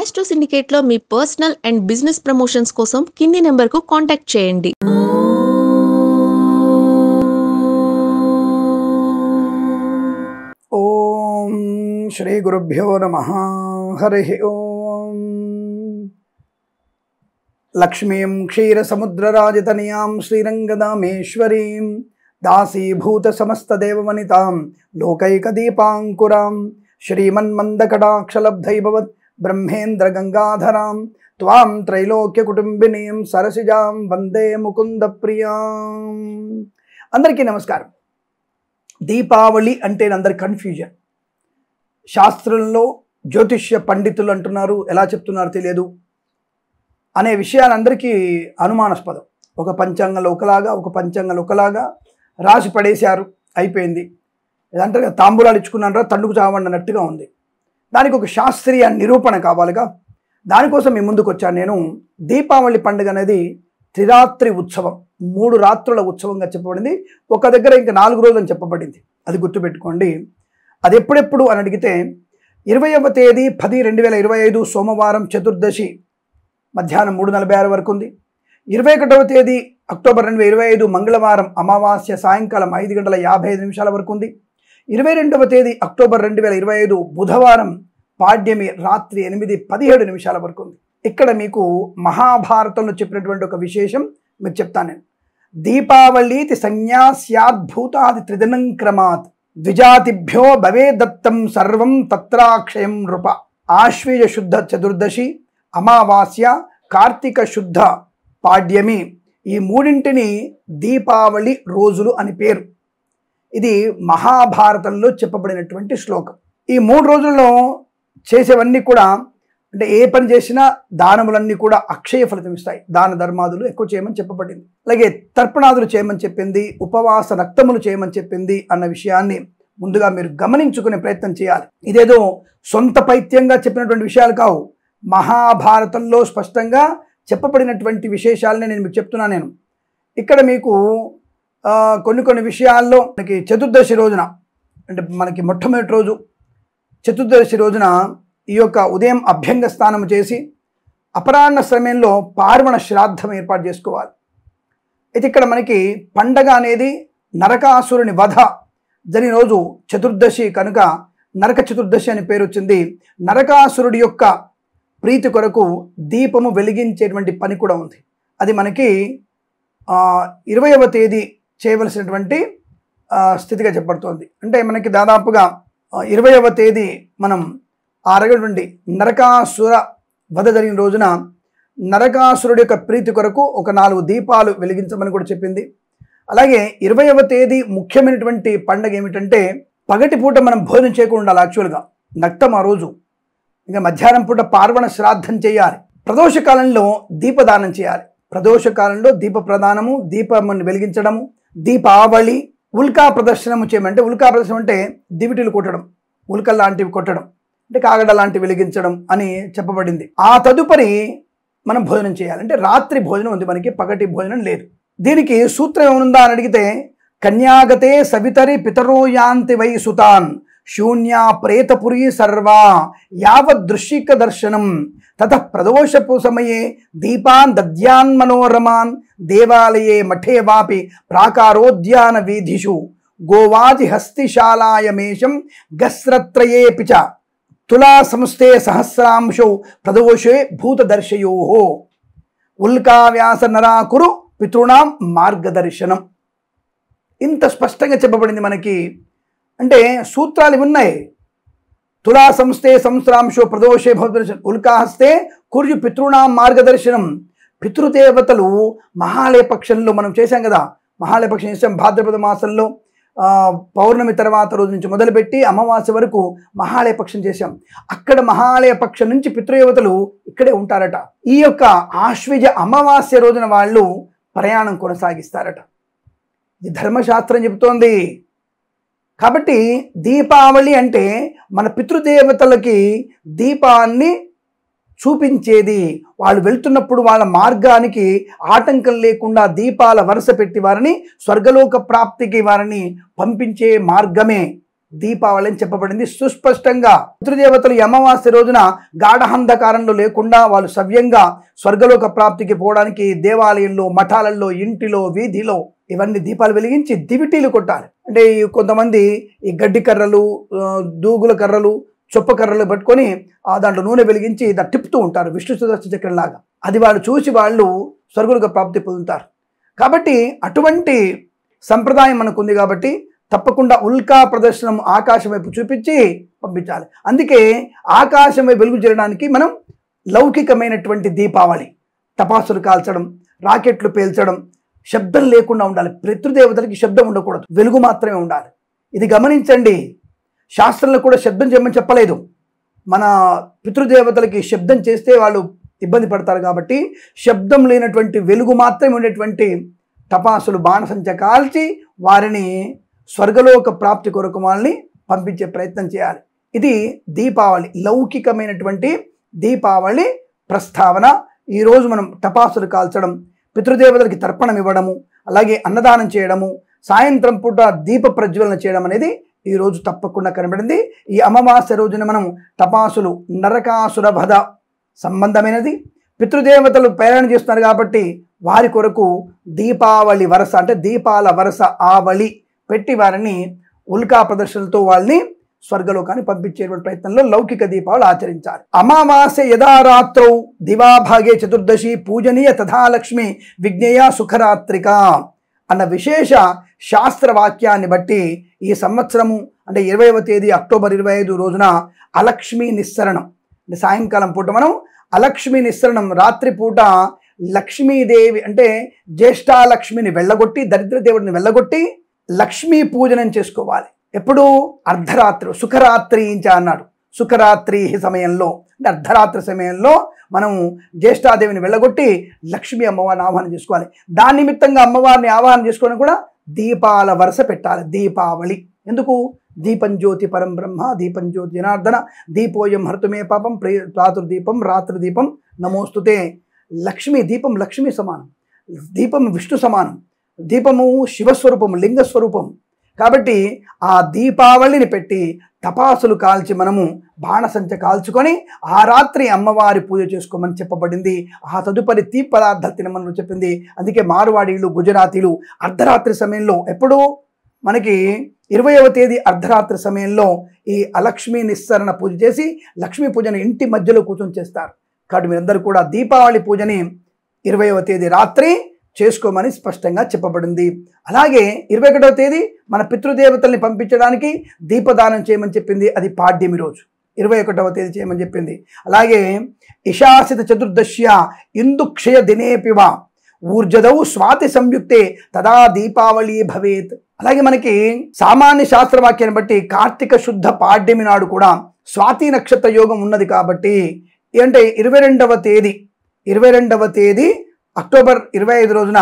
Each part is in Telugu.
ఆస్ట్రో సిండికేట్లో మీ పర్సనల్ అండ్ బిజినెస్ ప్రమోషన్స్ కోసం కింది నెంబర్కు కాంటాక్ట్ చేయండి. ఓం శ్రీ గురుభ్యో నమః. హరి ఓం. లక్ష్మీం క్షీరసముద్రరాజతనయాం శ్రీరంగదామేశ్వరీం దాసీభూత సమస్తదేవవనితాం లోకైకదీపాంకురాం శ్రీమన్మందకటాక్షలబ్ధైభవత్ బ్రహ్మేంద్ర గంగాధరాం త్వాం త్రైలోక్యకుటుంబినీం సరసిజాం వందే ముకుంద ప్రియాం. అందరికీ నమస్కారం. దీపావళి అంటే అందరి కన్ఫ్యూజన్. శాస్త్రంలో జ్యోతిష్య పండితులు అంటున్నారు, ఎలా చెప్తున్నారు తెలియదు అనే విషయాలందరికీ అనుమానాస్పదం. ఒక పంచాంగంలో ఒకలాగా, ఒక పంచాంగంలో ఒకలాగా రాసి పడేశారు, అయిపోయింది. ఏదంటారు కదా, తాంబూలాలు ఇచ్చుకున్నారా తండుకు చావండి అన్నట్టుగా ఉంది. దానికి ఒక శాస్త్రీయ నిరూపణ కావాలిగా. దానికోసం మీ ముందుకు వచ్చాను నేను. దీపావళి పండుగ అనేది త్రిరాత్రి ఉత్సవం, 3 రాత్రుల ఉత్సవంగా చెప్పబడింది. ఒక దగ్గర ఇంకా 4 రోజులు అని చెప్పబడింది. అది గుర్తుపెట్టుకోండి. అది ఎప్పుడెప్పుడు అని అడిగితే 20వ తేదీ 10/2025 సోమవారం చతుర్దశి మధ్యాహ్నం 3:46 వరకు ఉంది. 21వ తేదీ అక్టోబర్ 2025 మంగళవారం అమావాస్య సాయంకాలం 5:55 వరకు ఉంది. 22వ తేదీ అక్టోబర్ 2025 బుధవారం పాడ్యమి రాత్రి 8:17 వరకు ఉంది. ఇక్కడ మీకు మహాభారతంలో చెప్పినటువంటి ఒక విశేషం మీకు చెప్తాను నేను. దీపావళీతి సంజ్ఞా స్యాద్భూతాది త్రిదినం క్రమాత్ ద్విజాతిభ్యో భవే దత్తం సర్వం తత్రాక్షయం నృప. ఆశ్వీజ శుద్ధ చతుర్దశి, అమావాస్య, కార్తీక శుద్ధ పాడ్యమి, ఈ మూడింటిని దీపావళి రోజులు అని పేరు. ఇది మహాభారతంలో చెప్పబడినటువంటి శ్లోకం. ఈ 3 రోజుల్లో చేసేవన్నీ కూడా, అంటే ఏ పని చేసినా దానములన్నీ కూడా అక్షయ ఫలితం ఇస్తాయి. దాన ధర్మాదులు ఎక్కువ చేయమని చెప్పబడింది. అలాగే తర్పణాదులు చేయమని చెప్పింది, ఉపవాస రక్తములు చేయమని చెప్పింది అన్న విషయాన్ని ముందుగా మీరు గమనించుకునే ప్రయత్నం చేయాలి. ఇదేదో సొంత పైత్యంగా చెప్పినటువంటి విషయాలు కావు. మహాభారతంలో స్పష్టంగా చెప్పబడినటువంటి విశేషాలని నేను మీకు చెప్తున్నాను. నేను ఇక్కడ మీకు కొన్ని విషయాల్లో మనకి చతుర్దశి రోజున, అంటే మనకి మొట్టమొదటి రోజు చతుర్దశి రోజున ఈ యొక్క ఉదయం అభ్యంగ స్నానం చేసి అపరాహ్న సమయంలో పార్వణ శ్రాద్ధం ఏర్పాటు చేసుకోవాలి. అయితే ఇక్కడ మనకి పండగ అనేది నరకాసురుని వధ జరిగిన రోజు చతుర్దశి కనుక నరక చతుర్దశి అని పేరు వచ్చింది. నరకాసురుడి యొక్క ప్రీతి కొరకు దీపము వెలిగించేటువంటి పని కూడా ఉంది. అది మనకి 20వ తేదీ చేయవలసినటువంటి స్థితిగా చెప్పబడుతోంది. అంటే మనకి దాదాపుగా 20వ తేదీ మనం ఆ రకటువంటి నరకాసుర వధ జరిగిన రోజున నరకాసురుడి యొక్క ప్రీతి కొరకు ఒక 4 దీపాలు వెలిగించమని కూడా చెప్పింది. అలాగే 20వ తేదీ ముఖ్యమైనటువంటి పండుగ ఏమిటంటే, పగటి పూట మనం భోజనం చేయకుండా ఉండాలి. యాక్చువల్గా నక్తం ఆ రోజు. ఇంకా మధ్యాహ్నం పూట పార్వణ శ్రాద్ధం చేయాలి. ప్రదోష కాలంలో దీపదానం చేయాలి. ప్రదోష కాలంలో దీప ప్రదానము, దీపముని వెలిగించడము, దీపావళి, ఉల్కా ప్రదర్శనము చేయమంటే, ఉల్కా ప్రదర్శనం అంటే దివిటీలు కొట్టడం, ఉల్కల్ లాంటివి కొట్టడం, అంటే కాగడ లాంటివి వెలిగించడం అని చెప్పబడింది. ఆ తదుపరి మనం భోజనం చేయాలి. అంటే రాత్రి భోజనం ఉంది మనకి, పగటి భోజనం లేదు. దీనికి సూత్రం ఏమనుందా అని అడిగితే, కన్యాగతే సవితరి పితరో యాంతి వై సుతాన్ శూన్యా ప్రేతపురీ సర్వా యావద్ దృశ్యిక దర్శనం తత ప్రదోషపు సమయే దీపాన్ దద్యాన్ మనోరమాన్ దేవాలయే మఠే వాపి ప్రాకారోద్యాన వీధిషు గోవాది హస్తిశాలాయమేషం గస్రత్రయేపి చ తులా సంస్థే సహస్రాంశౌ ప్రదోషే భూతదర్శయో ఉల్కావ్యాస నరాకురు పితృణాం మార్గదర్శనం. ఇంత స్పష్టంగా చెప్పబడింది మనకి. అంటే సూత్రాలు ఇవి ఉన్నాయి. తులా సంస్థే సంస్రాంశో ప్రదోషే భూతదర్శనం, ఉల్కాహస్తే కుర్యు పితృణాం మార్గదర్శనం. పితృదేవతలు మహాలయ పక్షంలో మనం చేశాం కదా, మహాలయ పక్షం చేసాం. భాద్రపద మాసంలో పౌర్ణమి తర్వాత రోజు నుంచి మొదలుపెట్టి అమావాస్య వరకు మహాలయ పక్షం చేశాం. అక్కడ మహాలయ పక్షం నుంచి పితృదేవతలు ఇక్కడే ఉంటారట. ఈ యొక్క ఆశ్వీజ అమావాస్య రోజున వాళ్ళు ప్రయాణం కొనసాగిస్తారట. ఇది ధర్మశాస్త్రం చెబుతోంది. కాబట్టి దీపావళి అంటే మన పితృదేవతలకి దీపాన్ని చూపించేది. వాళ్ళు వెళ్తున్నప్పుడు వాళ్ళ మార్గానికి ఆటంకం లేకుండా దీపాల వరుస పెట్టి వారిని స్వర్గలోక ప్రాప్తికి వారిని పంపించే మార్గమే దీపావళి అని చెప్పబడింది సుస్పష్టంగా. పితృదేవతలు ఈ అమావాస్య రోజున గాఢహంధకారంలో లేకుండా వాళ్ళు సవ్యంగా స్వర్గలోక ప్రాప్తికి పోవడానికి దేవాలయంలో, మఠాలలో, ఇంటిలో, వీధిలో ఇవన్నీ దీపాలు వెలిగించి దివిటీలు కొట్టాలి. అంటే కొంతమంది ఈ గడ్డి కర్రలు, దూగుల కర్రలు, చొప్ప కర్రలు పట్టుకొని దాంట్లో నూనె వెలిగించి దాన్ని తిప్పుతూ ఉంటారు విష్ణు సుదర్శన చక్రంలాగా. అది వాళ్ళు చూసి వాళ్ళు స్వర్గలోక ప్రాప్తి పొందుతారు. కాబట్టి అటువంటి సంప్రదాయం మనకు ఉంది కాబట్టి తప్పకుండా ఉల్కా ప్రదర్శనం ఆకాశం వైపు చూపించి పంపించాలి. అందుకే ఆకాశం వైపు వెలుగు చేయడానికి మనం లౌకికమైనటువంటి దీపావళి, టపాసులు కాల్చడం, రాకెట్లు పేల్చడం, శబ్దం లేకుండా ఉండాలి. పితృదేవతలకి శబ్దం ఉండకూడదు, వెలుగు మాత్రమే ఉండాలి. ఇది గమనించండి. శాస్త్రంలో కూడా శబ్దం చేయమని చెప్పలేదు. మన పితృదేవతలకి శబ్దం చేస్తే వాళ్ళు ఇబ్బంది పడతారు కాబట్టి శబ్దం లేనటువంటి వెలుగు మాత్రమే ఉండేటువంటి టపాసులు, బాణసంచ కాల్చి వారిని స్వర్గలోక ప్రాప్తి కొరకు వాళ్ళని పంపించే ప్రయత్నం చేయాలి. ఇది దీపావళి, లౌకికమైనటువంటి దీపావళి ప్రస్తావన. ఈరోజు మనం టపాసులు కాల్చడం, పితృదేవతలకి తర్పణం ఇవ్వడము, అలాగే అన్నదానం చేయడము, సాయంత్రం పూట దీప ప్రజ్వలన చేయడం అనేది ఈరోజు తప్పకుండా కనబడింది. ఈ అమావాస్య రోజున మనం టపాసులు నరకాసుర వధ సంబంధమైనది. పితృదేవతలు ప్రేరణ చేస్తున్నారు కాబట్టి వారి కొరకు దీపావళి వరస, అంటే దీపాల వరస ఆవళి పెట్టి వారిని ఉల్కా ప్రదర్శనలతో వాళ్ళని స్వర్గలోకాన్ని పంపించేటువంటి ప్రయత్నంలో లౌకిక దీపావళి ఆచరించాలి. అమావాస్య యథారాత్రౌ దివాభాగే చతుర్దశి పూజనీయ తథా లక్ష్మి విజ్ఞేయ సుఖరాత్రిక అన్న విశేష శాస్త్ర వాక్యాన్ని బట్టి ఈ సంవత్సరము అంటే 20వ తేదీ అక్టోబర్ 25 రోజున అలక్ష్మీ నిస్సరణం, అంటే సాయంకాలం పూట మనం అలక్ష్మీ నిస్సరణం, రాత్రి పూట లక్ష్మీదేవి అంటే జ్యేష్ఠాలక్ష్మిని వెళ్ళగొట్టి, దరిద్ర దేవుడిని వెళ్ళగొట్టి లక్ష్మీ పూజనం చేసుకోవాలి. ఎప్పుడు? అర్ధరాత్రి, సుఖరాత్రి అన్నాడు. సుఖరాత్రి సమయంలో అంటే అర్ధరాత్రి సమయంలో మనం జ్యేష్ఠాదేవిని వెళ్ళగొట్టి లక్ష్మీ అమ్మవారిని ఆహ్వానం చేసుకోవాలి. దాని నిమిత్తంగా అమ్మవారిని ఆహ్వానం చేసుకోవడం కూడా దీపాల వరుస పెట్టాలి. దీపావళి ఎందుకు? దీపం జ్యోతి పరం బ్రహ్మ, దీపం జ్యోతి జనార్దన, దీపోయం హర్తుమే పాపం, ప్రాతుర్దీపం రాత్రిదీపం నమోస్తుతే. లక్ష్మి దీపం లక్ష్మి సమానం, దీపం విష్ణు సమానం, దీపము శివస్వరూపం, లింగస్వరూపం. కాబట్టి ఆ దీపావళిని పెట్టి టపాసులు కాల్చి మనము బాణసంచ కాల్చుకొని ఆ రాత్రి అమ్మవారి పూజ చేసుకోమని చెప్పబడింది. ఆ తదుపరి తీపి పదార్థాలు తినమని చెప్పింది. అందుకే మార్వాడీలు, గుజరాతీలు అర్ధరాత్రి సమయంలో, ఎప్పుడు మనకి 20వ తేదీ అర్ధరాత్రి సమయంలో ఈ అలక్ష్మీ నిస్సరణ పూజ చేసి లక్ష్మీ పూజను ఇంటి మధ్యలో కూర్చొని చేస్తారు. కాబట్టి మీరందరూ కూడా దీపావళి పూజని 20వ తేదీ రాత్రి చేసుకోమని స్పష్టంగా చెప్పబడింది. అలాగే 21వ తేదీ మన పితృదేవతల్ని పంపించడానికి దీపదానం చేయమని చెప్పింది. అది పాడ్యమి రోజు 21వ తేదీ చేయమని చెప్పింది. అలాగే ఇషాసిత చతుర్దశ్య ఇందుక్షయ దినేపివ ఊర్జదౌ స్వాతి సంయుక్తే తదా దీపావళి భవేత్. అలాగే మనకి సామాన్య శాస్త్రవాక్యాన్ని బట్టి కార్తీక శుద్ధ పాడ్యమి నాడు కూడా స్వాతి నక్షత్ర యోగం ఉన్నది. కాబట్టి అంటే 22వ తేదీ అక్టోబర్ 25 రోజున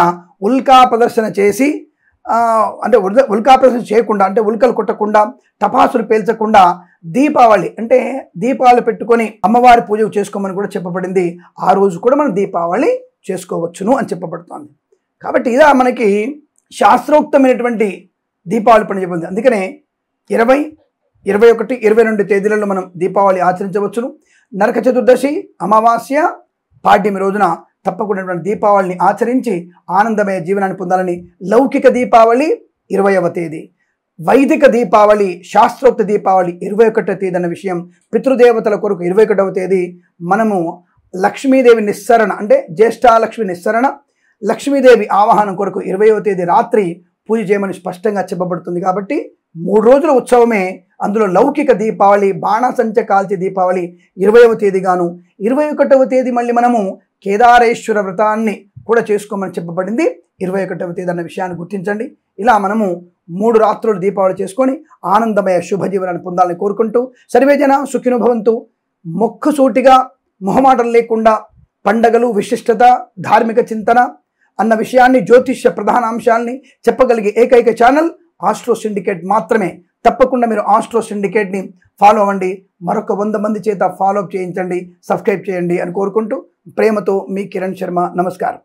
ఉల్కా ప్రదర్శన చేసి, అంటే ఉల్కా ప్రదర్శన చేయకుండా, అంటే ఉల్కలు కొట్టకుండా, టపాసులు పేల్చకుండా దీపావళి అంటే దీపాలు పెట్టుకొని అమ్మవారి పూజ చేసుకోమని కూడా చెప్పబడింది. ఆ రోజు కూడా మనం దీపావళి చేసుకోవచ్చును అని చెప్పబడుతోంది. కాబట్టి ఇలా మనకి శాస్త్రోక్తమైనటువంటి దీపావళి పండుగ చెప్పింది. అందుకనే 20, 21, 22 తేదీలలో మనం దీపావళి ఆచరించవచ్చును. నరక చతుర్దశి, అమావాస్య, పాడ్యమి రోజున తప్పకుండా దీపావళిని ఆచరించి ఆనందమయ జీవనాన్ని పొందాలని. లౌకిక దీపావళి 20వ తేదీ, వైదిక దీపావళి, శాస్త్రోక్త దీపావళి 21వ తేదీ అన్న విషయం. పితృదేవతల కొరకు 21వ తేదీ మనము లక్ష్మీదేవి నిస్సరణ అంటే జ్యేష్ఠాలక్ష్మి నిస్సరణ, లక్ష్మీదేవి ఆవాహనం కొరకు 20వ తేదీ రాత్రి పూజ చేయమని స్పష్టంగా చెప్పబడుతుంది. కాబట్టి 3 రోజుల ఉత్సవమే. అందులో లౌకిక దీపావళి, బాణసంచ కాల్చి దీపావళి 20వ తేదీ గాను, 21వ తేదీ మళ్ళీ మనము కేదారేశ్వర వ్రతాన్ని కూడా చేసుకోమని చెప్పబడింది 21వ తేదీ అన్న విషయాన్ని గుర్తించండి. ఇలా మనము 3 రాత్రులు దీపావళి చేసుకొని ఆనందమయ శుభజీవనాన్ని పొందాలని కోరుకుంటూ సర్వేజన సుఖినో భవంతు. మొక్కుసూటిగా మొహమాటం లేకుండా పండగలు, విశిష్టత, ధార్మిక చింతన అన్న విషయాన్ని, జ్యోతిష్య ప్రధాన అంశాలని చెప్పగలిగే ఏకైక ఛానల్ ఆస్ట్రో సిండికేట్ మాత్రమే. తప్పకుండా మీరు ఆస్ట్రో సిండికేట్ని ఫాలో అవ్వండి. మరొక 100 మంది చేత ఫాలో అప్ చేయించండి, సబ్స్క్రైబ్ చేయండి అని కోరుకుంటూ ప్రేమతో మీ కిరణ్ శర్మ. నమస్కారం.